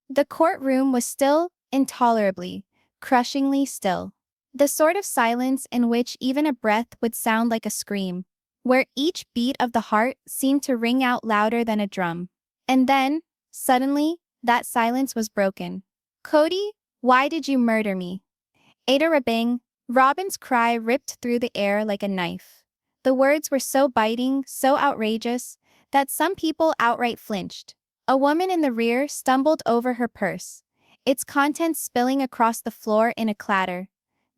The courtroom was still, intolerably, crushingly still. The sort of silence in which even a breath would sound like a scream, where each beat of the heart seemed to ring out louder than a drum. And then, suddenly, that silence was broken. "Kody, why did you murder me?" Ada Rabing, Robyn's cry ripped through the air like a knife. The words were so biting, so outrageous, that some people outright flinched. A woman in the rear stumbled over her purse, its contents spilling across the floor in a clatter.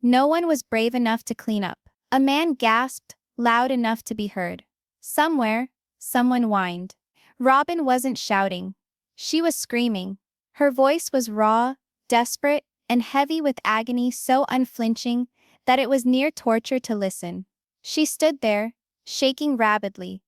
No one was brave enough to clean up. A man gasped, loud enough to be heard. Somewhere, someone whined. Robyn wasn't shouting. She was screaming. Her voice was raw, desperate, and heavy with agony so unflinching that it was near torture to listen. She stood there, shaking rapidly,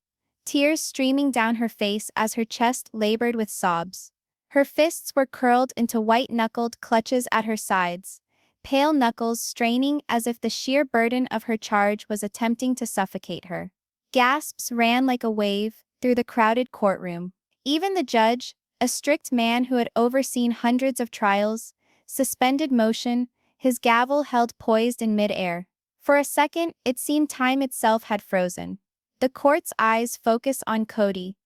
tears streaming down her face as her chest labored with sobs. Her fists were curled into white-knuckled clutches at her sides, pale knuckles straining as if the sheer burden of her charge was attempting to suffocate her. Gasps ran like a wave through the crowded courtroom. Even the judge, a strict man who had overseen hundreds of trials, suspended motion, his gavel held poised in mid-air. For a second, it seemed time itself had frozen. The court's eyes focused on Kody.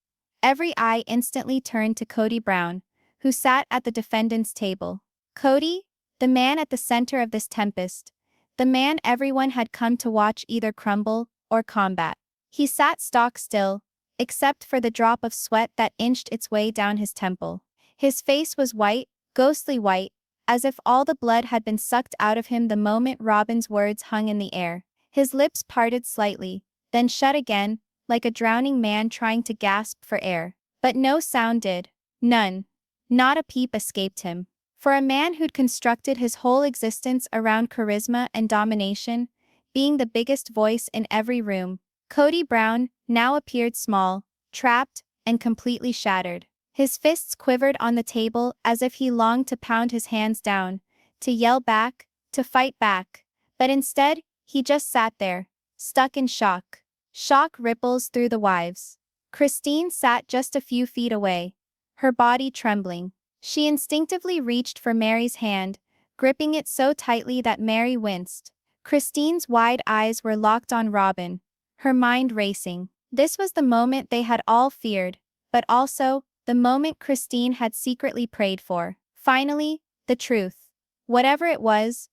Every eye instantly turned to Kody Brown, who sat at the defendant's table. Kody, the man at the center of this tempest, the man everyone had come to watch either crumble or combat. He sat stock still, except for the drop of sweat that inched its way down his temple. His face was white, ghostly white, as if all the blood had been sucked out of him the moment Robyn's words hung in the air. His lips parted slightly, then shut again, like a drowning man trying to gasp for air. But no sound did. None. Not a peep escaped him. For a man who'd constructed his whole existence around charisma and domination, being the biggest voice in every room, Kody Brown now appeared small, trapped, and completely shattered. His fists quivered on the table as if he longed to pound his hands down, to yell back, to fight back. But instead, he just sat there, stuck in shock. Shock ripples through the wives. Christine sat just a few feet away, her body trembling. She instinctively reached for Meri's hand, gripping it so tightly that Meri winced. Christine's wide eyes were locked on Robyn, her mind racing. This was the moment they had all feared, but also, the moment Christine had secretly prayed for. Finally, the truth, whatever it was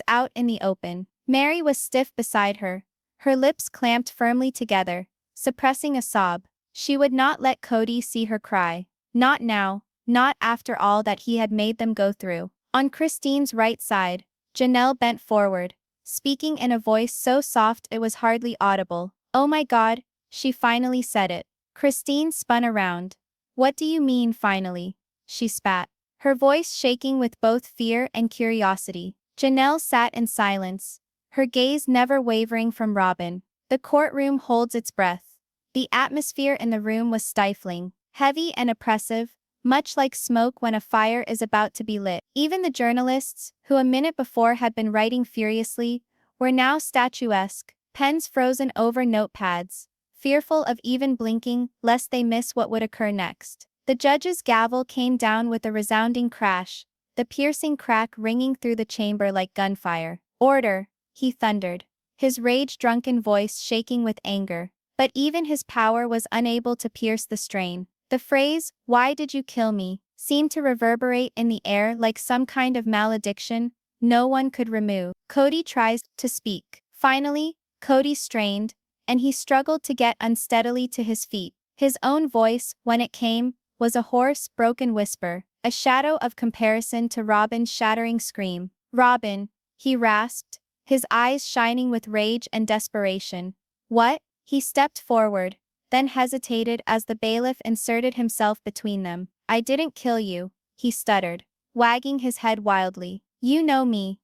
out in the open. Meri was stiff beside her, her lips clamped firmly together, suppressing a sob. She would not let Kody see her cry. Not now, not after all that he had made them go through. On Christine's right side, Janelle bent forward, speaking in a voice so soft it was hardly audible. "Oh my God," she finally said it. Christine spun around. "What do you mean finally?" she spat, her voice shaking with both fear and curiosity. Janelle sat in silence, her gaze never wavering from Robyn. The courtroom holds its breath. The atmosphere in the room was stifling, heavy and oppressive, much like smoke when a fire is about to be lit. Even the journalists, who a minute before had been writing furiously, were now statuesque, pens frozen over notepads, fearful of even blinking lest they miss what would occur next. The judge's gavel came down with a resounding crash, the piercing crack ringing through the chamber like gunfire. "Order," he thundered, his rage-drunken voice shaking with anger. But even his power was unable to pierce the strain. The phrase, "Why did you kill me?" seemed to reverberate in the air like some kind of malediction no one could remove. Kody tries to speak. Finally, Kody strained, and he struggled to get unsteadily to his feet. His own voice, when it came, was a hoarse, broken whisper, a shadow of comparison to Robyn's shattering scream. "Robyn," he rasped, his eyes shining with rage and desperation. "What?" He stepped forward, then hesitated as the bailiff inserted himself between them. "I didn't kill you," he stuttered, wagging his head wildly. You know me.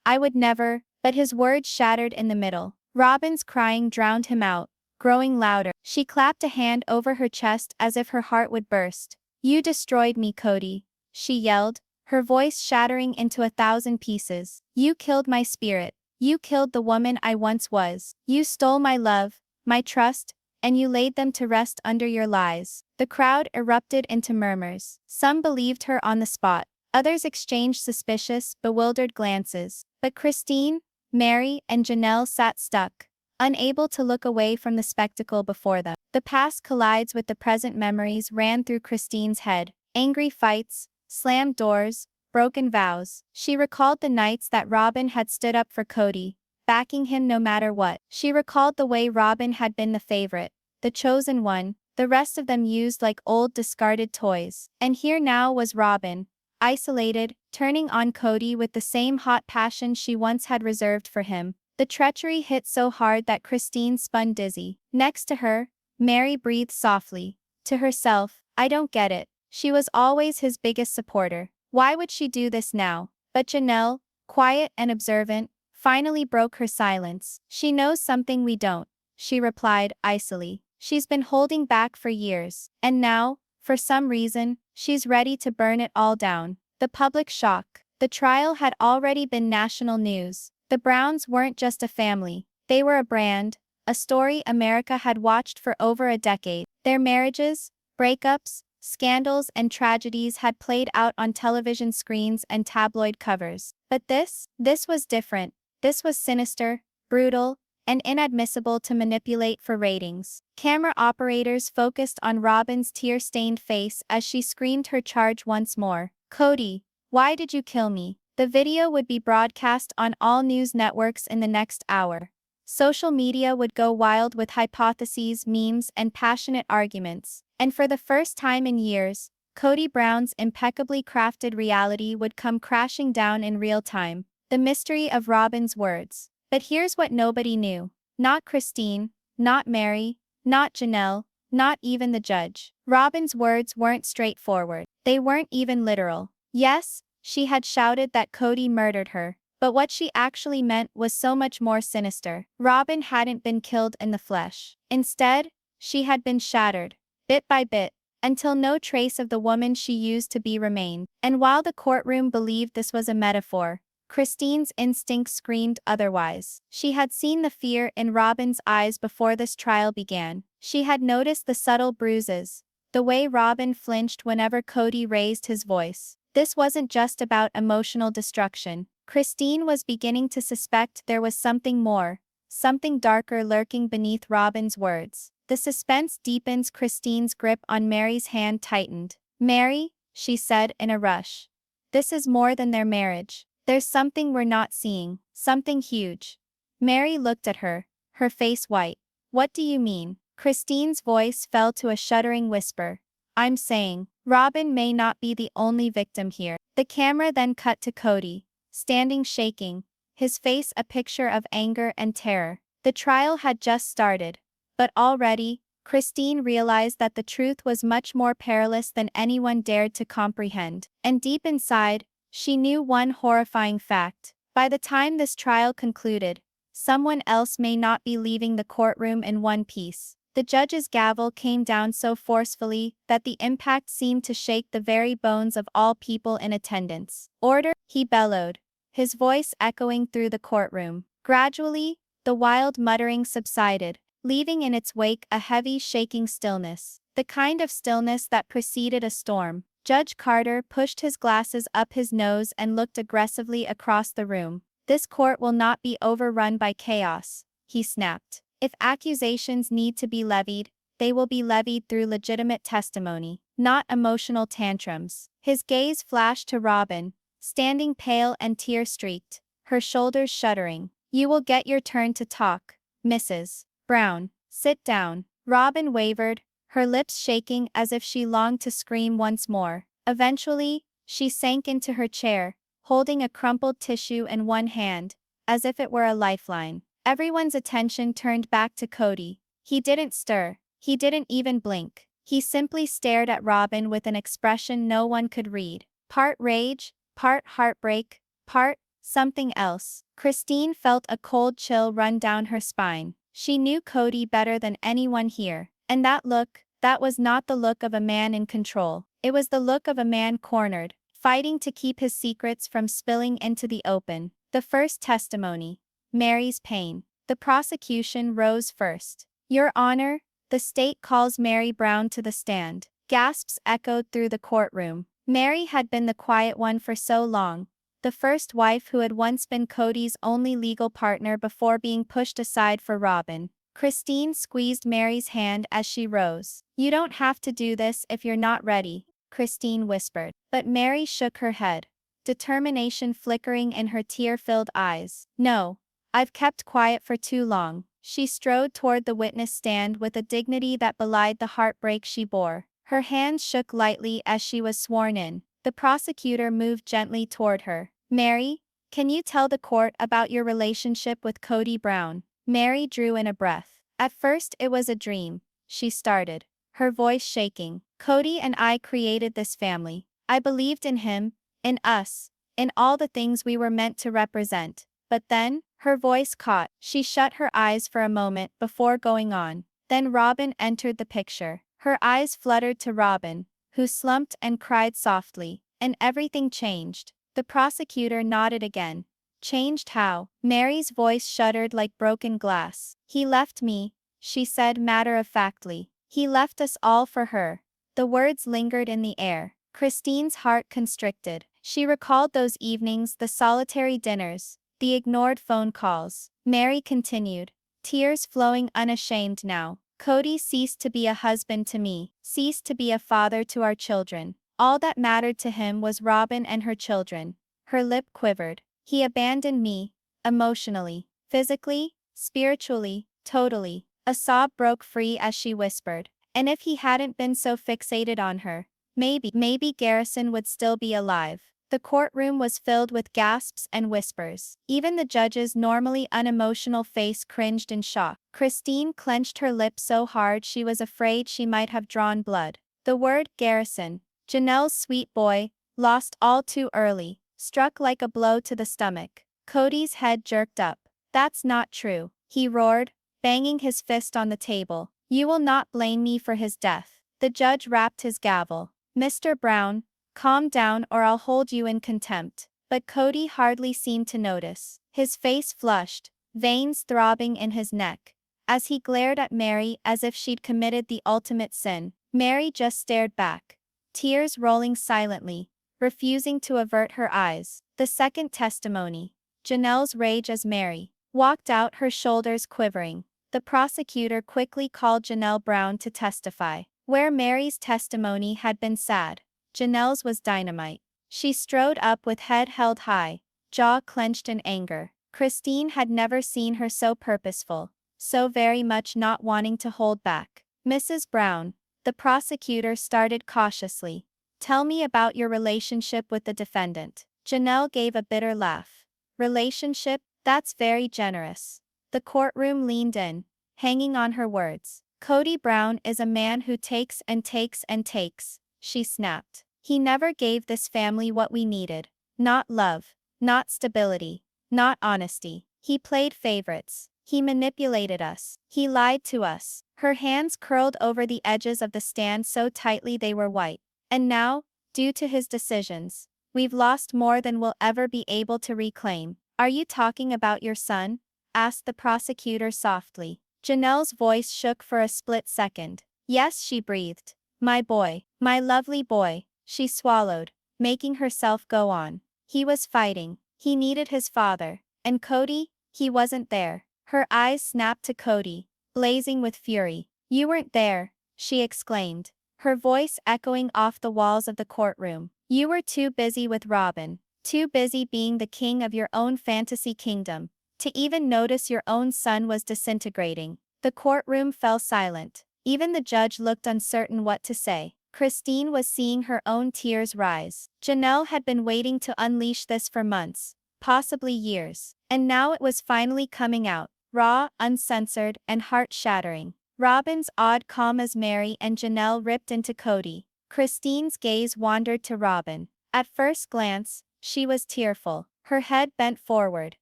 I would never," but his words shattered in the middle. Robyn's crying drowned him out, growing louder. She clapped a hand over her chest as if her heart would burst. "You destroyed me, Kody," she yelled, her voice shattering into 1,000 pieces. "You killed my spirit. You killed the woman I once was. You stole my love, my trust, and you laid them to rest under your lies. The crowd erupted into murmurs. Some believed her on the spot. Others exchanged suspicious, bewildered glances. But Christine, Meri, and Janelle sat stuck, unable to look away from the spectacle before them. The past collides with the present. Memories ran through Christine's head. Angry fights, slammed doors, broken vows. She recalled the nights that Robyn had stood up for Kody, backing him no matter what. She recalled the way Robyn had been the favorite, the chosen one, the rest of them used like old discarded toys. And here now was Robyn, isolated, turning on Kody with the same hot passion she once had reserved for him. The treachery hit so hard that Christine spun dizzy. Next to her, Meri breathed softly. To herself, I don't get it. She was always his biggest supporter. Why would she do this now? But Janelle, quiet and observant, finally broke her silence. She knows something we don't, she replied icily. She's been holding back for years, and now, for some reason, she's ready to burn it all down. The public shock. The trial had already been national news. The Browns weren't just a family, they were a brand, a story America had watched for over a decade. Their marriages, breakups, scandals and tragedies had played out on television screens and tabloid covers. But this was different. This was sinister, brutal, and inadmissible to manipulate for ratings. Camera operators focused on Robyn's tear-stained face as she screamed her charge once more. Kody, why did you kill me? The video would be broadcast on all news networks in the next hour. Social media would go wild with hypotheses, memes, and passionate arguments. And for the first time in years, Kody Brown's impeccably crafted reality would come crashing down in real time. The mystery of Robyn's words. But here's what nobody knew. Not Christine, not Meri, not Janelle, not even the judge. Robyn's words weren't straightforward. They weren't even literal. Yes, she had shouted that Kody murdered her, but what she actually meant was so much more sinister. Robyn hadn't been killed in the flesh. Instead, she had been shattered, bit by bit, until no trace of the woman she used to be remained. And while the courtroom believed this was a metaphor, Christine's instinct screamed otherwise. She had seen the fear in Robyn's eyes before this trial began. She had noticed the subtle bruises, the way Robyn flinched whenever Kody raised his voice. This wasn't just about emotional destruction. Christine was beginning to suspect there was something more, something darker lurking beneath Robyn's words. The suspense deepens. Christine's grip on Meri's hand tightened. Meri, she said in a rush. This is more than their marriage. There's something we're not seeing, something huge. Meri looked at her, her face white. What do you mean? Christine's voice fell to a shuddering whisper. I'm saying, Robyn may not be the only victim here. The camera then cut to Kody, standing shaking, his face a picture of anger and terror. The trial had just started, but already, Christine realized that the truth was much more perilous than anyone dared to comprehend. And deep inside, she knew one horrifying fact. By the time this trial concluded, someone else may not be leaving the courtroom in one piece. The judge's gavel came down so forcefully that the impact seemed to shake the very bones of all people in attendance. Order, he bellowed, his voice echoing through the courtroom. Gradually, the wild muttering subsided, leaving in its wake a heavy shaking stillness, the kind of stillness that preceded a storm. Judge Carter pushed his glasses up his nose and looked aggressively across the room. This court will not be overrun by chaos, he snapped. If accusations need to be levied, they will be levied through legitimate testimony, not emotional tantrums. His gaze flashed to Robyn, standing pale and tear-streaked, her shoulders shuddering. You will get your turn to talk, Mrs. Brown. Sit down. Robyn wavered, her lips shaking as if she longed to scream once more. Eventually, she sank into her chair, holding a crumpled tissue in one hand, as if it were a lifeline. Everyone's attention turned back to Kody. He didn't stir. He didn't even blink. He simply stared at Robyn with an expression no one could read. Part rage, part heartbreak, part something else. Christine felt a cold chill run down her spine. She knew Kody better than anyone here. And that look, that was not the look of a man in control. It was the look of a man cornered, fighting to keep his secrets from spilling into the open. The first testimony. Meri's pain. The prosecution rose first. Your Honor, The state calls Meri Brown to the stand. Gasps echoed through the courtroom. Meri had been the quiet one for so long. The first wife who had once been Kody's only legal partner before being pushed aside for Robyn. Christine squeezed Meri's hand as she rose. "You don't have to do this if you're not ready," Christine whispered. But Meri shook her head, determination flickering in her tear-filled eyes. "No. I've kept quiet for too long." She strode toward the witness stand with a dignity that belied the heartbreak she bore. Her hands shook lightly as she was sworn in. The prosecutor moved gently toward her. "Meri, can you tell the court about your relationship with Kody Brown?" Meri drew in a breath. "At first it was a dream," she started, her voice shaking. "Kody and I created this family. I believed in him, in us, in all the things we were meant to represent. But then," her voice caught. She shut her eyes for a moment before going on. "Then Robyn entered the picture." Her eyes fluttered to Robyn, who slumped and cried softly, and everything changed. The prosecutor nodded again. "Changed how?" Meri's voice shuddered like broken glass. "He left me," she said matter-of-factly. "He left us all for her." The words lingered in the air. Christine's heart constricted. She recalled those evenings, the solitary dinners, the ignored phone calls. Meri continued, tears flowing unashamed now. "Kody ceased to be a husband to me, ceased to be a father to our children. All that mattered to him was Robyn and her children." Her lip quivered. "He abandoned me, emotionally, physically, spiritually, totally." A sob broke free as she whispered. "And if he hadn't been so fixated on her, maybe Garrison would still be alive." The courtroom was filled with gasps and whispers. Even the judge's normally unemotional face cringed in shock. Christine clenched her lips so hard she was afraid she might have drawn blood. The word Garrison, Janelle's sweet boy, lost all too early, struck like a blow to the stomach. Kody's head jerked up. "That's not true," he roared, banging his fist on the table. "You will not blame me for his death." The judge rapped his gavel. "Mr. Brown, calm down or I'll hold you in contempt." But Kody hardly seemed to notice. His face flushed, veins throbbing in his neck, as he glared at Meri as if she'd committed the ultimate sin. Meri just stared back, tears rolling silently, refusing to avert her eyes. The second testimony, Janelle's rage as Meri, walked out, her shoulders quivering. The prosecutor quickly called Janelle Brown to testify. Where Meri's testimony had been sad, Janelle's was dynamite. She strode up with head held high, jaw clenched in anger. Christine had never seen her so purposeful, so very much not wanting to hold back. "Mrs. Brown," the prosecutor started cautiously, "tell me about your relationship with the defendant." Janelle gave a bitter laugh. "Relationship? That's very generous." The courtroom leaned in, hanging on her words. "Kody Brown is a man who takes and takes and takes," she snapped. "He never gave this family what we needed. Not love, not stability, not honesty. He played favorites. He manipulated us. He lied to us." Her hands curled over the edges of the stand so tightly they were white. "And now, due to his decisions, we've lost more than we'll ever be able to reclaim." "Are you talking about your son?" asked the prosecutor softly. Janelle's voice shook for a split second. "Yes," she breathed. "My boy. My lovely boy." She swallowed, making herself go on. "He was fighting. He needed his father. And Kody, he wasn't there." Her eyes snapped to Kody, blazing with fury. "You weren't there," she exclaimed, her voice echoing off the walls of the courtroom. "You were too busy with Robyn, too busy being the king of your own fantasy kingdom, to even notice your own son was disintegrating." The courtroom fell silent. Even the judge looked uncertain what to say. Christine was seeing her own tears rise. Janelle had been waiting to unleash this for months, possibly years. And now it was finally coming out, raw, uncensored, and heart-shattering. Robyn's odd calm as Meri and Janelle ripped into Kody. Christine's gaze wandered to Robyn. At first glance, she was tearful, her head bent forward,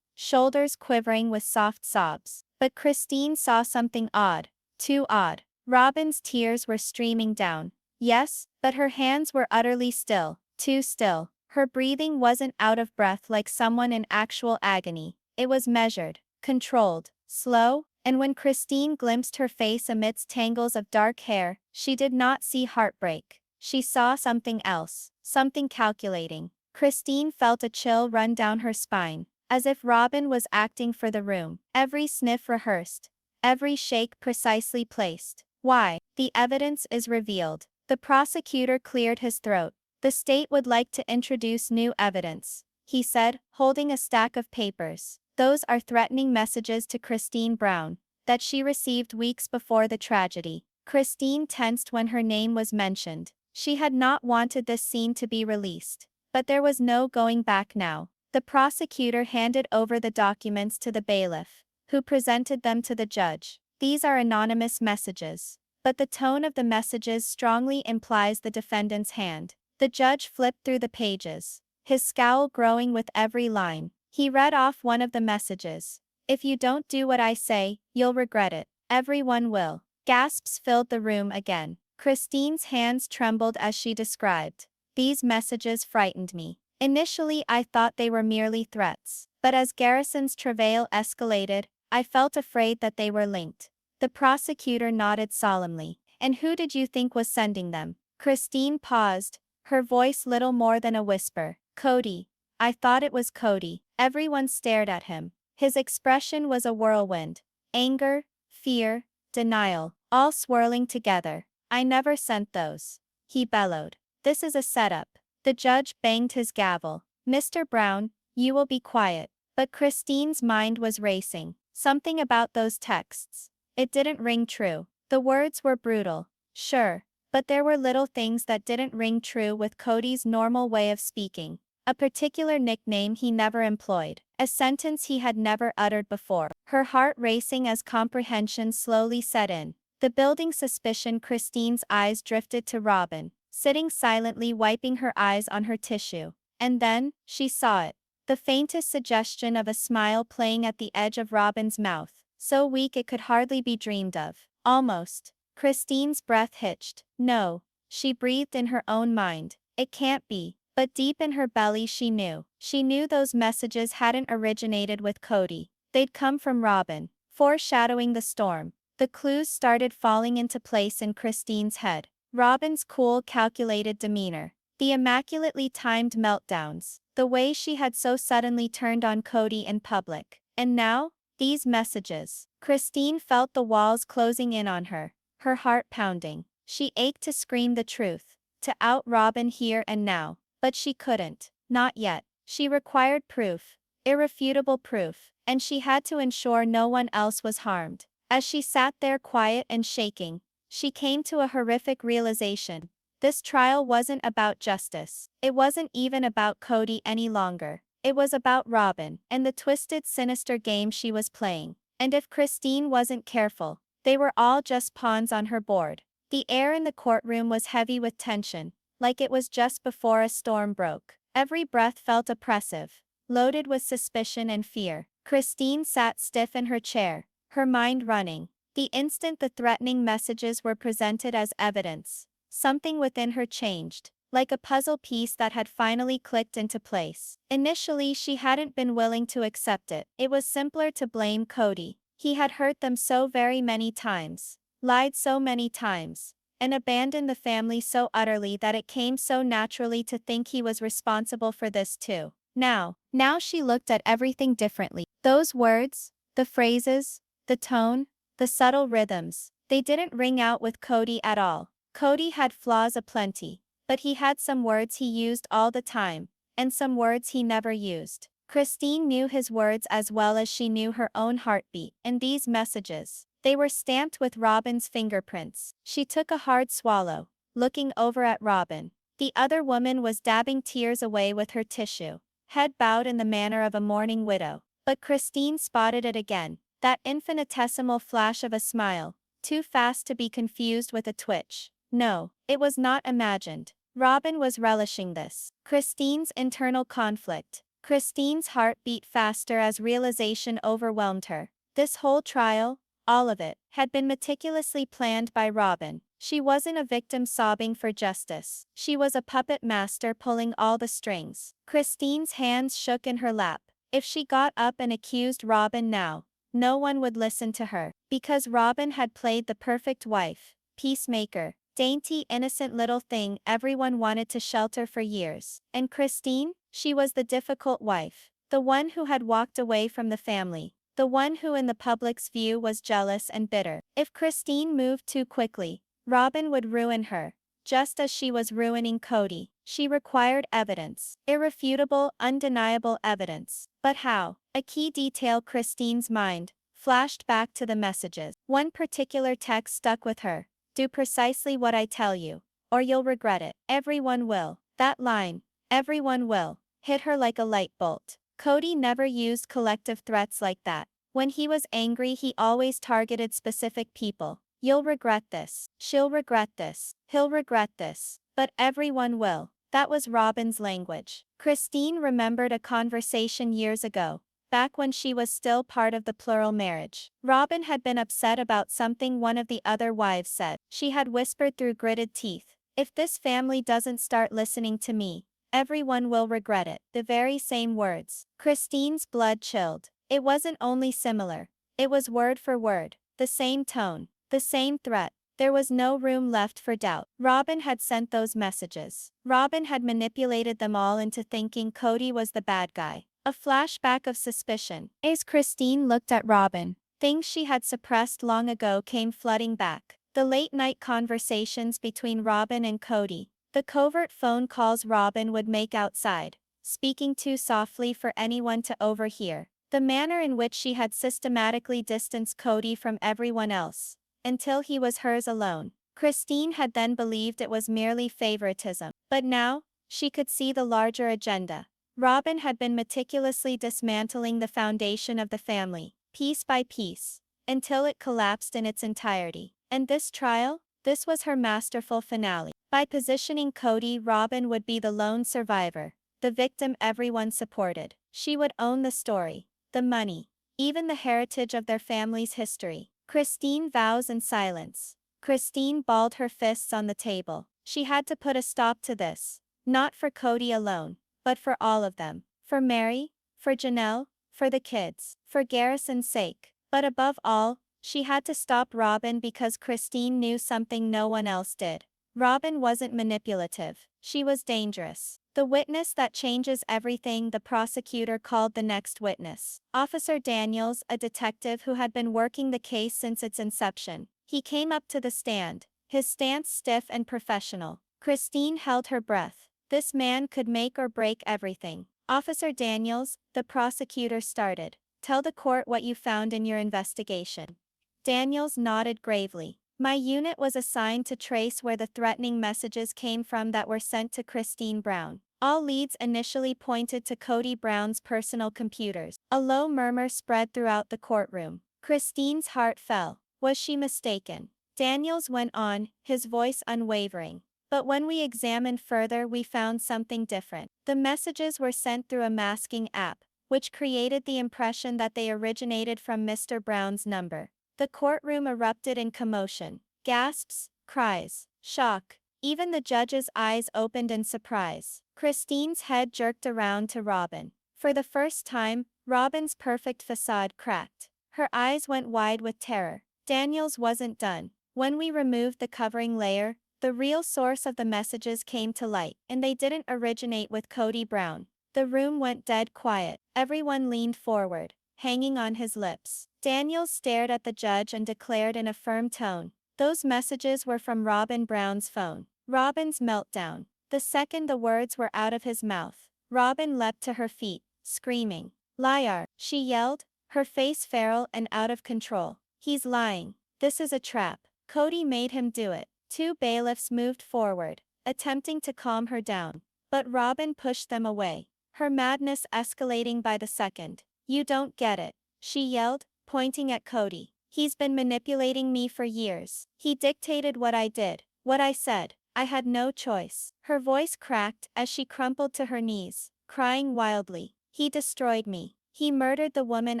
shoulders quivering with soft sobs. But Christine saw something odd, too odd. Robyn's tears were streaming down. Yes, but her hands were utterly still, too still. Her breathing wasn't out of breath like someone in actual agony. It was measured, controlled, slow, And when Christine glimpsed her face amidst tangles of dark hair, she did not see heartbreak. She saw something else, something calculating. Christine felt a chill run down her spine, as if Robyn was acting for the room. Every sniff rehearsed, every shake precisely placed. Why? The evidence is revealed. The prosecutor cleared his throat. The state would like to introduce new evidence, he said, holding a stack of papers. Those are threatening messages to Christine Brown that she received weeks before the tragedy. Christine tensed when her name was mentioned. She had not wanted this scene to be released. But there was no going back now. The prosecutor handed over the documents to the bailiff, who presented them to the judge. These are anonymous messages, but the tone of the messages strongly implies the defendant's hand. The judge flipped through the pages, his scowl growing with every line. He read off one of the messages. "If you don't do what I say, you'll regret it. Everyone will." Gasps filled the room again. Christine's hands trembled as she described. "These messages frightened me. Initially I thought they were merely threats, but as Garrison's travail escalated, I felt afraid that they were linked." The prosecutor nodded solemnly. "And who did you think was sending them?" Christine paused, her voice little more than a whisper. "Kody. I thought it was Kody." Everyone stared at him. His expression was a whirlwind. Anger, fear, denial, all swirling together. "I never sent those," he bellowed. "This is a setup." The judge banged his gavel. "Mr. Brown, you will be quiet." But Christine's mind was racing. Something about those texts. It didn't ring true. The words were brutal, sure, but there were little things that didn't ring true with Kody's normal way of speaking. A particular nickname he never employed, a sentence he had never uttered before. Her heart racing as comprehension slowly set in. The building suspicion. Christine's eyes drifted to Robyn, sitting silently wiping her eyes on her tissue. And then, she saw it. The faintest suggestion of a smile playing at the edge of Robyn's mouth, so weak it could hardly be dreamed of. Almost. Christine's breath hitched. "No," she breathed in her own mind. "It can't be." But deep in her belly she knew. She knew those messages hadn't originated with Kody. They'd come from Robyn, foreshadowing the storm. The clues started falling into place in Christine's head. Robyn's cool, calculated demeanor, the immaculately timed meltdowns, the way she had so suddenly turned on Kody in public. And now, these messages. Christine felt the walls closing in on her, her heart pounding. She ached to scream the truth, to out Robyn here and now. But she couldn't. Not yet. She required proof. Irrefutable proof. And she had to ensure no one else was harmed. As she sat there quiet and shaking, she came to a horrific realization. This trial wasn't about justice. It wasn't even about Kody any longer. It was about Robyn and the twisted, sinister game she was playing. And if Christine wasn't careful, they were all just pawns on her board. The air in the courtroom was heavy with tension, like it was just before a storm broke. Every breath felt oppressive, loaded with suspicion and fear. Christine sat stiff in her chair, her mind running. The instant the threatening messages were presented as evidence, something within her changed, like a puzzle piece that had finally clicked into place. Initially she hadn't been willing to accept it. It was simpler to blame Kody. He had hurt them so very many times, lied so many times, and abandoned the family so utterly that it came so naturally to think he was responsible for this too. Now she looked at everything differently. Those words, the phrases, the tone, the subtle rhythms, they didn't ring out with Kody at all. Kody had flaws aplenty, but he had some words he used all the time, and some words he never used. Christine knew his words as well as she knew her own heartbeat, and these messages, they were stamped with Robyn's fingerprints. She took a hard swallow, looking over at Robyn. The other woman was dabbing tears away with her tissue, head bowed in the manner of a mourning widow. But Christine spotted it again, that infinitesimal flash of a smile, too fast to be confused with a twitch. No, it was not imagined. Robyn was relishing this. Christine's internal conflict. Christine's heart beat faster as realization overwhelmed her. This whole trial, all of it, had been meticulously planned by Robyn. She wasn't a victim sobbing for justice. She was a puppet master pulling all the strings. Christine's hands shook in her lap. If she got up and accused Robyn now, no one would listen to her. Because Robyn had played the perfect wife, peacemaker, dainty innocent little thing everyone wanted to shelter for years. And Christine? She was the difficult wife. The one who had walked away from the family. The one who in the public's view was jealous and bitter. If Christine moved too quickly, Robyn would ruin her. Just as she was ruining Kody. She required evidence. Irrefutable, undeniable evidence. But how? A key detail Christine's mind flashed back to the messages. One particular text stuck with her. Do precisely what I tell you, or you'll regret it. Everyone will. That line, everyone will, hit her like a light bolt. Kody never used collective threats like that. When he was angry, he always targeted specific people. You'll regret this. She'll regret this. He'll regret this. But everyone will. That was Robyn's language. Christine remembered a conversation years ago, back when she was still part of the plural marriage. Robyn had been upset about something one of the other wives said. She had whispered through gritted teeth, "If this family doesn't start listening to me, everyone will regret it." The very same words. Christine's blood chilled. It wasn't only similar. It was word for word. The same tone. The same threat. There was no room left for doubt. Robyn had sent those messages. Robyn had manipulated them all into thinking Kody was the bad guy. A flashback of suspicion. As Christine looked at Robyn, things she had suppressed long ago came flooding back. The late-night conversations between Robyn and Kody. The covert phone calls Robyn would make outside, speaking too softly for anyone to overhear. The manner in which she had systematically distanced Kody from everyone else, until he was hers alone. Christine had then believed it was merely favoritism. But now, she could see the larger agenda. Robyn had been meticulously dismantling the foundation of the family, piece by piece, until it collapsed in its entirety. And this trial? This was her masterful finale. By positioning Kody, Robyn would be the lone survivor, the victim everyone supported. She would own the story, the money, even the heritage of their family's history. Christine vows in silence. Christine balled her fists on the table. She had to put a stop to this. Not for Kody alone, but for all of them. For Meri, for Janelle, for the kids, for Garrison's sake. But above all, she had to stop Robyn because Christine knew something no one else did. Robyn wasn't manipulative. She was dangerous. The witness that changes everything, the prosecutor called the next witness. Officer Daniels, a detective who had been working the case since its inception. He came up to the stand, his stance stiff and professional. Christine held her breath. This man could make or break everything. Officer Daniels, the prosecutor started. Tell the court what you found in your investigation. Daniels nodded gravely. My unit was assigned to trace where the threatening messages came from that were sent to Christine Brown. All leads initially pointed to Kody Brown's personal computers. A low murmur spread throughout the courtroom. Christine's heart fell. Was she mistaken? Daniels went on, his voice unwavering. But when we examined further, we found something different. The messages were sent through a masking app, which created the impression that they originated from Mr. Brown's number. The courtroom erupted in commotion. Gasps, cries, shock. Even the judge's eyes opened in surprise. Christine's head jerked around to Robyn. For the first time, Robyn's perfect facade cracked. Her eyes went wide with terror. Daniels wasn't done. When we removed the covering layer, the real source of the messages came to light, and they didn't originate with Kody Brown. The room went dead quiet. Everyone leaned forward, hanging on his lips. Daniels stared at the judge and declared in a firm tone, those messages were from Robyn Brown's phone. Robyn's meltdown. The second the words were out of his mouth, Robyn leapt to her feet, screaming. Liar, she yelled, her face feral and out of control. He's lying. This is a trap. Kody made him do it. Two bailiffs moved forward, attempting to calm her down. But Robyn pushed them away, her madness escalating by the second. You don't get it, she yelled, pointing at Kody. He's been manipulating me for years. He dictated what I did, what I said. I had no choice. Her voice cracked as she crumpled to her knees, crying wildly. He destroyed me. He murdered the woman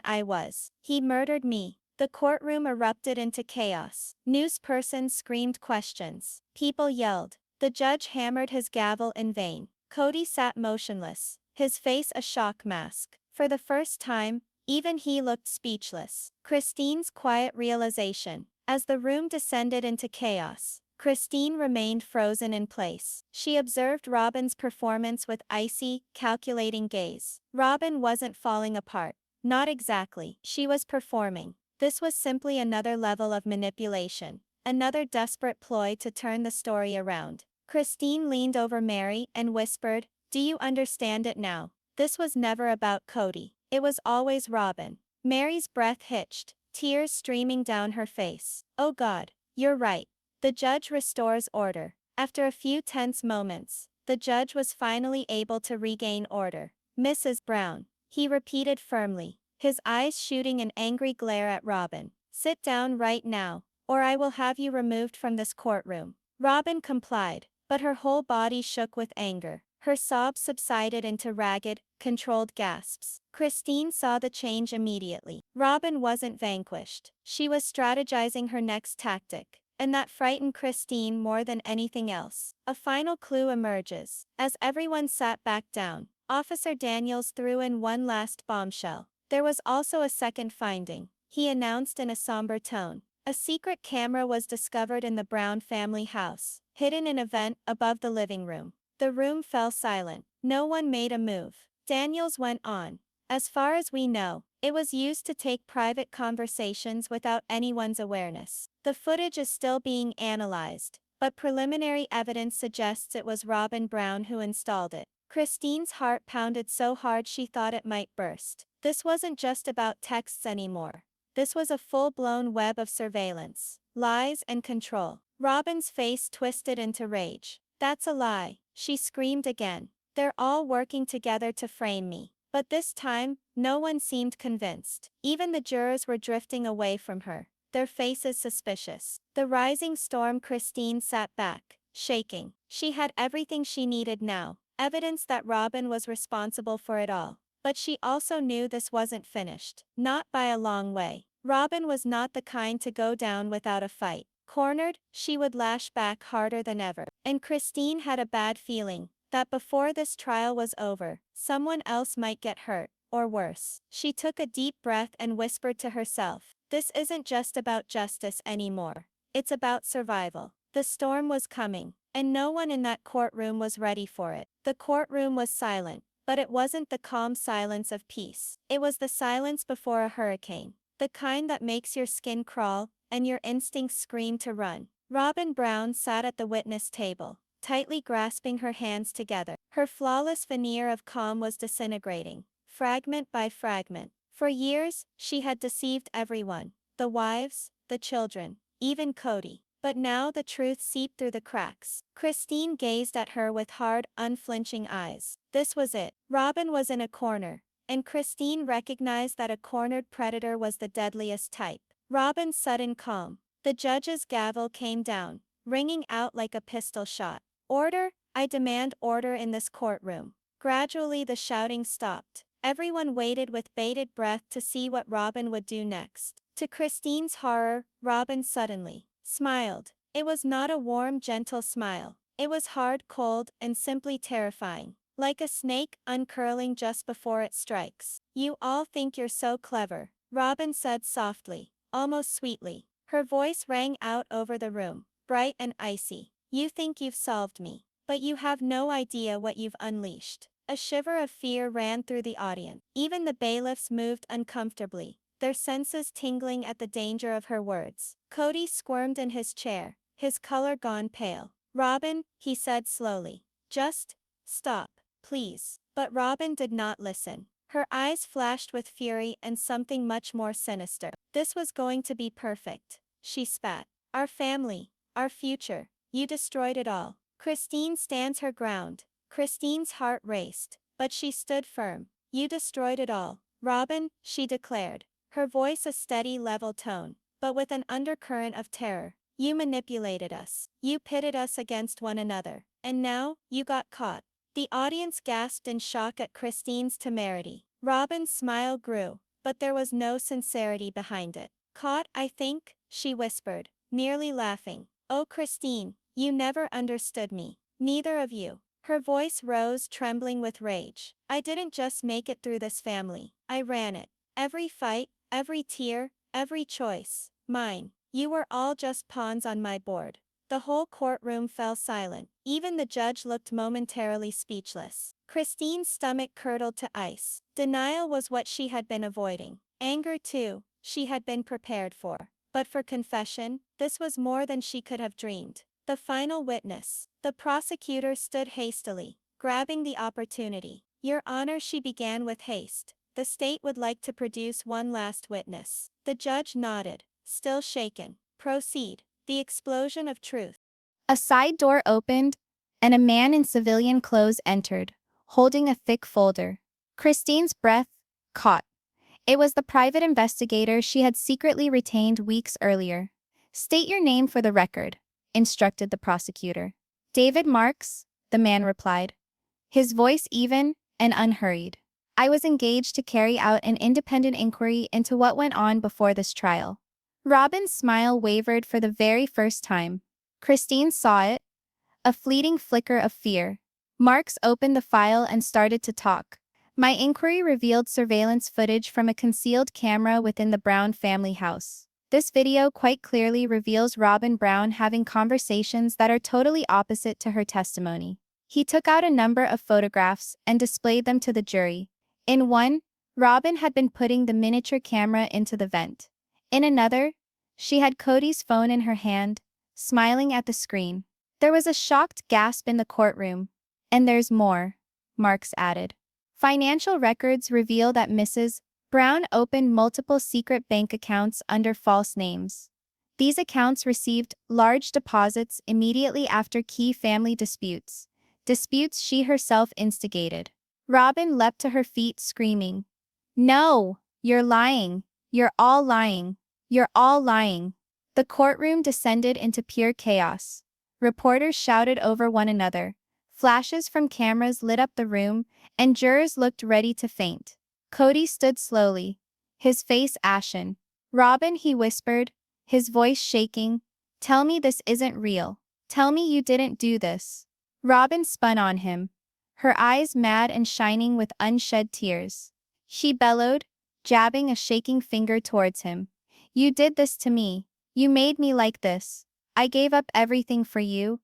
I was. He murdered me. The courtroom erupted into chaos. Newspersons screamed questions. People yelled. The judge hammered his gavel in vain. Kody sat motionless, his face a shock mask. For the first time, Even he looked speechless. Christine's quiet realization. As the room descended into chaos, Christine remained frozen in place. She observed Robyn's performance with icy, calculating gaze. Robyn wasn't falling apart. Not exactly. She was performing. This was simply another level of manipulation. Another desperate ploy to turn the story around. Christine leaned over Meri and whispered, "Do you understand it now? This was never about Kody. It was always Robyn." Meri's breath hitched, tears streaming down her face. "Oh God, you're right." The judge restores order. After a few tense moments, the judge was finally able to regain order. "Mrs. Brown," he repeated firmly, his eyes shooting an angry glare at Robyn. "Sit down right now, or I will have you removed from this courtroom." Robyn complied, but her whole body shook with anger. Her sobs subsided into ragged, controlled gasps. Christine saw the change immediately. Robyn wasn't vanquished. She was strategizing her next tactic. And that frightened Christine more than anything else. A final clue emerges. As everyone sat back down, Officer Daniels threw in one last bombshell. There was also a second finding, he announced in a somber tone. A secret camera was discovered in the Brown family house, hidden in a vent above the living room. The room fell silent. No one made a move. Daniels went on. "As far as we know, it was used to take private conversations without anyone's awareness. The footage is still being analyzed, but preliminary evidence suggests it was Robyn Brown who installed it." Christine's heart pounded so hard she thought it might burst. This wasn't just about texts anymore. This was a full-blown web of surveillance, lies and control. Robyn's face twisted into rage. "That's a lie," she screamed again. "They're all working together to frame me." But this time, no one seemed convinced. Even the jurors were drifting away from her, their faces suspicious. The rising storm. Christine sat back, shaking. She had everything she needed now, evidence that Robyn was responsible for it all. But she also knew this wasn't finished. Not by a long way. Robyn was not the kind to go down without a fight. Cornered, she would lash back harder than ever. And Christine had a bad feeling that before this trial was over, someone else might get hurt, or worse. She took a deep breath and whispered to herself, "This isn't just about justice anymore. It's about survival." The storm was coming, and no one in that courtroom was ready for it. The courtroom was silent, but it wasn't the calm silence of peace. It was the silence before a hurricane, the kind that makes your skin crawl and your instincts scream to run. Robyn Brown sat at the witness table, tightly grasping her hands together. Her flawless veneer of calm was disintegrating, fragment by fragment. For years, she had deceived everyone, the wives, the children, even Kody. But now the truth seeped through the cracks. Christine gazed at her with hard, unflinching eyes. This was it. Robyn was in a corner, and Christine recognized that a cornered predator was the deadliest type. Robyn's sudden calm. The judge's gavel came down, ringing out like a pistol shot. "Order! I demand order in this courtroom." Gradually the shouting stopped. Everyone waited with bated breath to see what Robyn would do next. To Christine's horror, Robyn suddenly smiled. It was not a warm, gentle smile. It was hard, cold, and simply terrifying. Like a snake uncurling just before it strikes. "You all think you're so clever," Robyn said softly, almost sweetly. Her voice rang out over the room, bright and icy. "You think you've solved me, but you have no idea what you've unleashed." A shiver of fear ran through the audience. Even the bailiffs moved uncomfortably, their senses tingling at the danger of her words. Kody squirmed in his chair, his color gone pale. "Robyn," he said slowly, "just stop, please." But Robyn did not listen. Her eyes flashed with fury and something much more sinister. "This was going to be perfect," she spat. "Our family, our future, you destroyed it all." Christine stands her ground. Christine's heart raced, but she stood firm. "You destroyed it all, Robyn," she declared, her voice a steady, level tone, but with an undercurrent of terror. "You manipulated us. You pitted us against one another. And now, you got caught." The audience gasped in shock at Christine's temerity. Robyn's smile grew, but there was no sincerity behind it. "Caught, I think," she whispered, nearly laughing. "Oh Christine, you never understood me. Neither of you." Her voice rose, trembling with rage. "I didn't just make it through this family. I ran it. Every fight, every tear, every choice, mine. You were all just pawns on my board. The whole courtroom fell silent. Even the judge looked momentarily speechless. Christine's stomach curdled to ice. Denial was what she had been avoiding. Anger, too, she had been prepared for. But for confession, this was more than she could have dreamed. The final witness. The prosecutor stood hastily, grabbing the opportunity. Your Honor, she began with haste. The state would like to produce one last witness. The judge nodded, still shaken. Proceed. The explosion of truth. A side door opened, and a man in civilian clothes entered, holding a thick folder. Christine's breath caught. It was the private investigator she had secretly retained weeks earlier. State your name for the record, instructed the prosecutor. David Marks, the man replied, his voice even and unhurried. I was engaged to carry out an independent inquiry into what went on before this trial. Robyn's smile wavered for the very first time. Christine saw it, a fleeting flicker of fear. Marks opened the file and started to talk. My inquiry revealed surveillance footage from a concealed camera within the Brown family house. This video quite clearly reveals Robyn Brown having conversations that are totally opposite to her testimony. He took out a number of photographs and displayed them to the jury. In one, Robyn had been putting the miniature camera into the vent. In another, she had Kody's phone in her hand, smiling at the screen. There was a shocked gasp in the courtroom. And there's more, Marks added. Financial records reveal that Mrs. Brown opened multiple secret bank accounts under false names. These accounts received large deposits immediately after key family disputes she herself instigated. Robyn leapt to her feet screaming, "No, you're lying. You're all lying. You're all lying." The courtroom descended into pure chaos. Reporters shouted over one another. Flashes from cameras lit up the room, and jurors looked ready to faint. Kody stood slowly, his face ashen. "Robyn," he whispered, his voice shaking, "tell me this isn't real. Tell me you didn't do this." Robyn spun on him, her eyes mad and shining with unshed tears. She bellowed, jabbing a shaking finger towards him. "You did this to me. You made me like this. I gave up everything for you.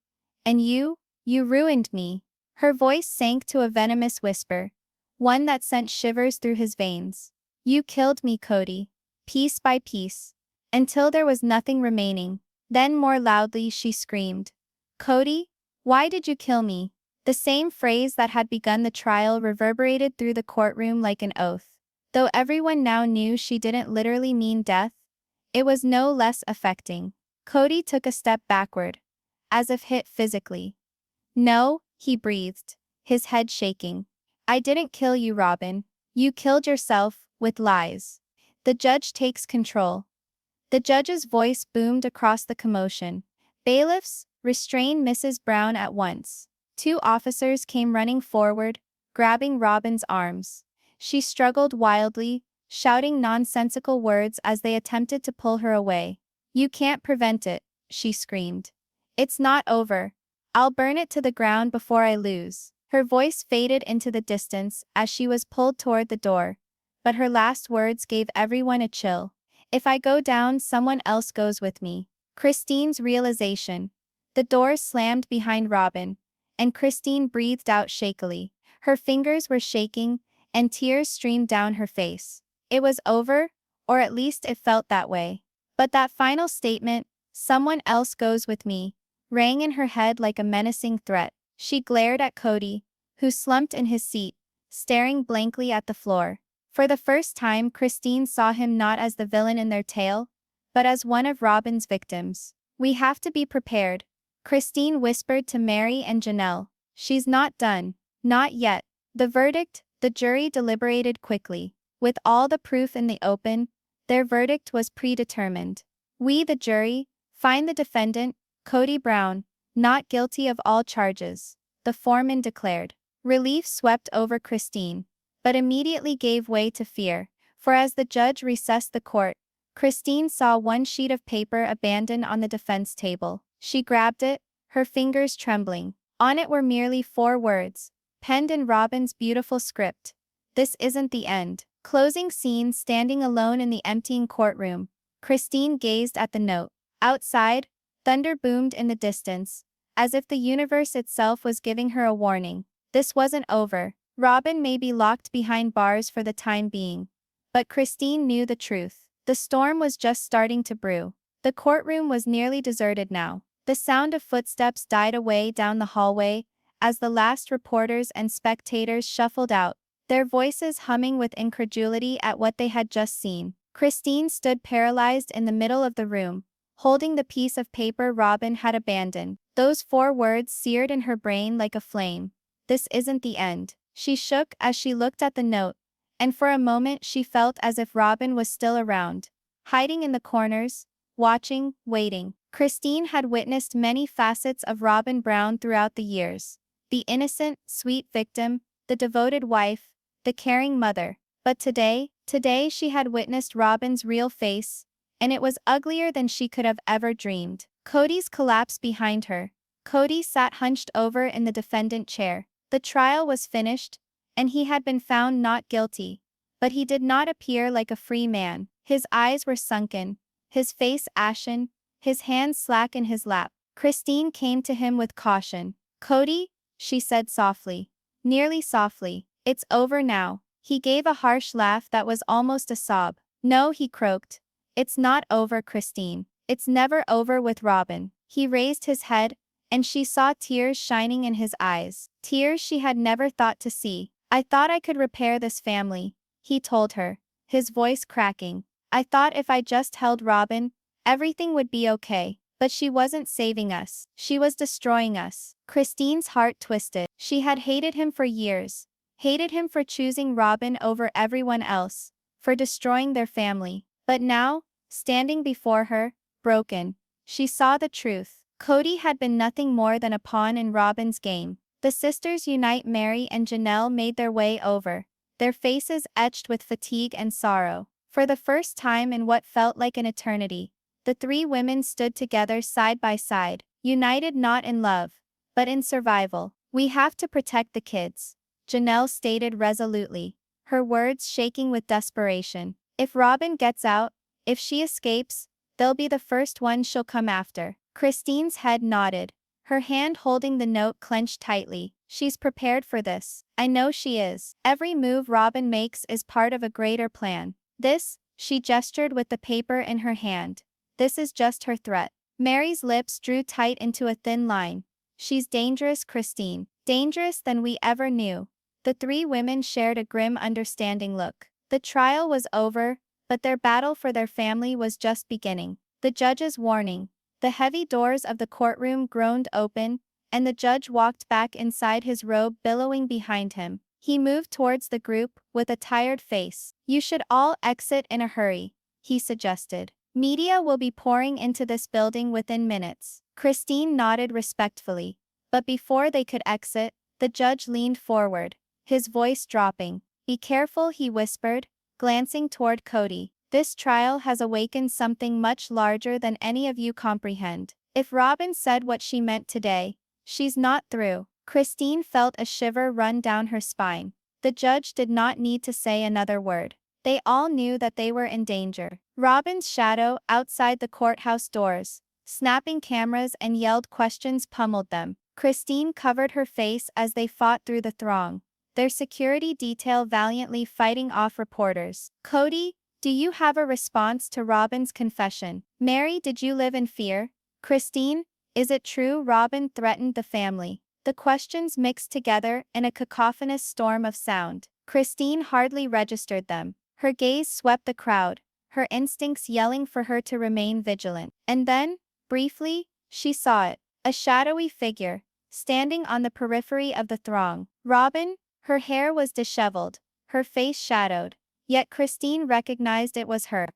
And you ruined me." Her voice sank to a venomous whisper, one that sent shivers through his veins. "You killed me, Kody, piece by piece, until there was nothing remaining." Then more loudly she screamed, "Kody, why did you kill me?" The same phrase that had begun the trial reverberated through the courtroom like an oath. Though everyone now knew she didn't literally mean death, it was no less affecting. Kody took a step backward, as if hit physically. "No," he breathed, his head shaking. "I didn't kill you, Robyn. You killed yourself, with lies." The judge takes control. The judge's voice boomed across the commotion. "Bailiffs, restrain Mrs. Brown at once." Two officers came running forward, grabbing Robyn's arms. She struggled wildly, shouting nonsensical words as they attempted to pull her away. "You can't prevent it," she screamed. "It's not over. I'll burn it to the ground before I lose." Her voice faded into the distance as she was pulled toward the door, but her last words gave everyone a chill. "If I go down, someone else goes with me." Christine's realization. The door slammed behind Robyn, and Christine breathed out shakily. Her fingers were shaking, and tears streamed down her face. It was over, or at least it felt that way. But that final statement, "someone else goes with me," rang in her head like a menacing threat. She glared at Kody, who slumped in his seat, staring blankly at the floor. For the first time, Christine saw him not as the villain in their tale, but as one of Robyn's victims. "We have to be prepared," Christine whispered to Meri and Janelle. "She's not done. Not yet." The verdict. The jury deliberated quickly. With all the proof in the open, their verdict was predetermined. "We, the jury, find the defendant, Kody Brown, not guilty of all charges," the foreman declared. Relief swept over Christine, but immediately gave way to fear, for as the judge recessed the court, Christine saw one sheet of paper abandoned on the defense table. She grabbed it, her fingers trembling. On it were merely 4 words, penned in Robyn's beautiful script. "This isn't the end." Closing scene. Standing alone in the emptying courtroom, Christine gazed at the note. Outside, thunder boomed in the distance, as if the universe itself was giving her a warning. This wasn't over. Robyn may be locked behind bars for the time being, but Christine knew the truth. The storm was just starting to brew. The courtroom was nearly deserted now. The sound of footsteps died away down the hallway as the last reporters and spectators shuffled out, their voices humming with incredulity at what they had just seen. Christine stood paralyzed in the middle of the room, holding the piece of paper Robyn had abandoned. Those 4 words seared in her brain like a flame. This isn't the end. She shook as she looked at the note, and for a moment she felt as if Robyn was still around, hiding in the corners, watching, waiting. Christine had witnessed many facets of Robyn Brown throughout the years. The innocent, sweet victim, the devoted wife, the caring mother. But today she had witnessed Robyn's real face, and it was uglier than she could have ever dreamed. Kody's collapse behind her. Kody sat hunched over in the defendant chair. The trial was finished, and he had been found not guilty. But he did not appear like a free man. His eyes were sunken, his face ashen, his hands slack in his lap. Christine came to him with caution. "Kody," she said softly, nearly softly, "it's over now." He gave a harsh laugh that was almost a sob. "No," he croaked. "It's not over, Christine. It's never over with Robyn." He raised his head, and she saw tears shining in his eyes. Tears she had never thought to see. "I thought I could repair this family," he told her, his voice cracking. "I thought if I just held Robyn, everything would be okay. But she wasn't saving us. She was destroying us." Christine's heart twisted. She had hated him for years. Hated him for choosing Robyn over everyone else, for destroying their family. But now, standing before her, broken, she saw the truth. Kody had been nothing more than a pawn in Robyn's game. The sisters unite. Meri and Janelle made their way over, their faces etched with fatigue and sorrow. For the first time in what felt like an eternity, the 3 women stood together side by side, united not in love, but in survival. "We have to protect the kids," Janelle stated resolutely, her words shaking with desperation. "If Robyn gets out, if she escapes, they'll be the first ones she'll come after." Christine's head nodded, her hand holding the note clenched tightly. "She's prepared for this. I know she is. Every move Robyn makes is part of a greater plan. This," she gestured with the paper in her hand, "this is just her threat." Meri's lips drew tight into a thin line. "She's dangerous, Christine. Dangerous than we ever knew." The 3 women shared a grim understanding look. The trial was over, but their battle for their family was just beginning. The judge's warning. The heavy doors of the courtroom groaned open, and the judge walked back inside, his robe billowing behind him. He moved towards the group with a tired face. "You should all exit in a hurry," he suggested. "Media will be pouring into this building within minutes." Christine nodded respectfully. But before they could exit, the judge leaned forward, his voice dropping. "Be careful," he whispered, glancing toward Kody. "This trial has awakened something much larger than any of you comprehend. If Robyn said what she meant today, she's not through." Christine felt a shiver run down her spine. The judge did not need to say another word. They all knew that they were in danger. Robyn's shadow outside the courthouse doors, snapping cameras and yelled questions pummeled them. Christine covered her face as they fought through the throng, their security detail valiantly fighting off reporters. "Kody, do you have a response to Robyn's confession? Meri, did you live in fear? Christine, is it true Robyn threatened the family?" The questions mixed together in a cacophonous storm of sound. Christine hardly registered them. Her gaze swept the crowd, her instincts yelling for her to remain vigilant. And then, briefly, she saw it. A shadowy figure, standing on the periphery of the throng. Robyn, her hair was disheveled, her face shadowed, yet Christine recognized it was her.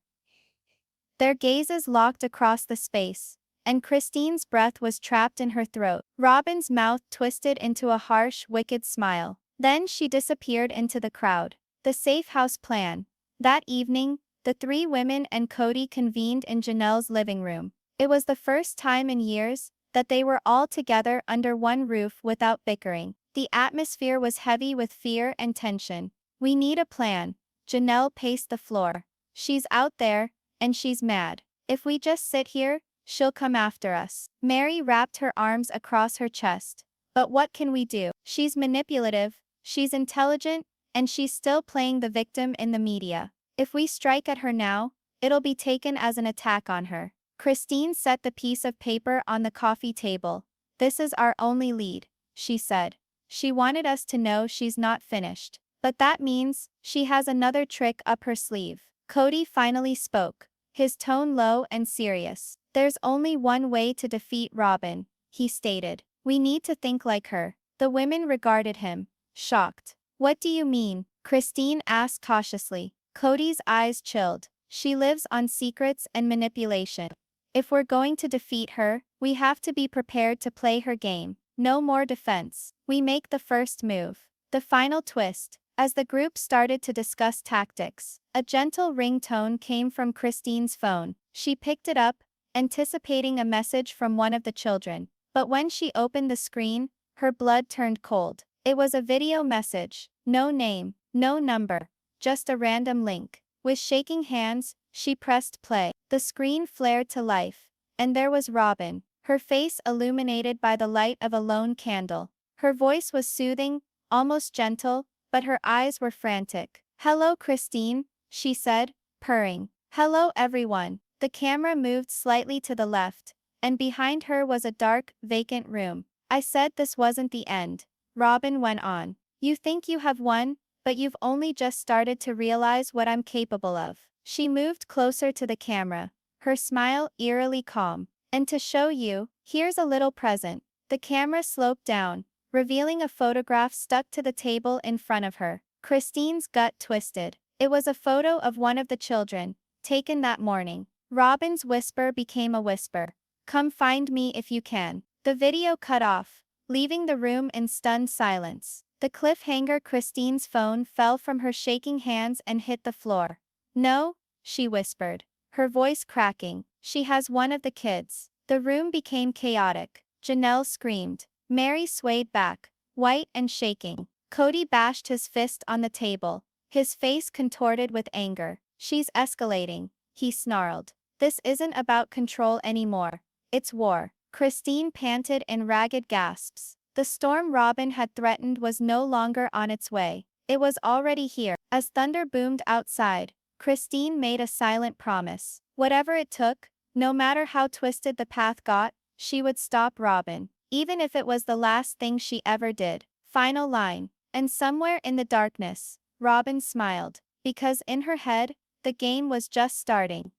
Their gazes locked across the space, and Christine's breath was trapped in her throat. Robyn's mouth twisted into a harsh, wicked smile. Then she disappeared into the crowd. The safe house plan. That evening, the 3 women and Kody convened in Janelle's living room. It was the first time in years that they were all together under one roof without bickering. The atmosphere was heavy with fear and tension. "We need a plan," Janelle paced the floor. She's out there, and she's mad. If we just sit here, she'll come after us. Meri wrapped her arms across her chest. But what can we do? She's manipulative, she's intelligent, and she's still playing the victim in the media. If we strike at her now, it'll be taken as an attack on her. Christine set the piece of paper on the coffee table. This is our only lead, she said. She wanted us to know she's not finished. But that means she has another trick up her sleeve. Kody finally spoke, his tone low and serious. There's only one way to defeat Robyn, he stated. We need to think like her. The women regarded him, shocked. What do you mean? Christine asked cautiously. Kody's eyes chilled. She lives on secrets and manipulation. If we're going to defeat her, we have to be prepared to play her game. No more defense. We make the first move. The final twist. As the group started to discuss tactics, a gentle ringtone came from Christine's phone. She picked it up, anticipating a message from one of the children. But when she opened the screen, her blood turned cold. It was a video message. No name, no number, just a random link. With shaking hands, she pressed play. The screen flared to life, and there was Robyn, her face illuminated by the light of a lone candle. Her voice was soothing, almost gentle, but her eyes were frantic. "Hello, Christine," she said, purring. "Hello, everyone." The camera moved slightly to the left, and behind her was a dark, vacant room. "I said this wasn't the end," Robyn went on. "You think you have won, but you've only just started to realize what I'm capable of." She moved closer to the camera, her smile eerily calm. "And to show you, here's a little present." The camera sloped down, revealing a photograph stuck to the table in front of her. Christine's gut twisted. It was a photo of one of the children, taken that morning. Robyn's whisper became a whisper. "Come find me if you can." The video cut off, leaving the room in stunned silence. The cliffhanger. Christine's phone fell from her shaking hands and hit the floor. "No," she whispered, her voice cracking. "She has one of the kids." The room became chaotic. Janelle screamed. Meri swayed back, white and shaking. Kody bashed his fist on the table, his face contorted with anger. "She's escalating," he snarled. "This isn't about control anymore. It's war." Christine panted in ragged gasps. The storm Robyn had threatened was no longer on its way. It was already here. As thunder boomed outside, Christine made a silent promise. Whatever it took, no matter how twisted the path got, she would stop Robyn, even if it was the last thing she ever did. Final line. And somewhere in the darkness, Robyn smiled, because in her head, the game was just starting.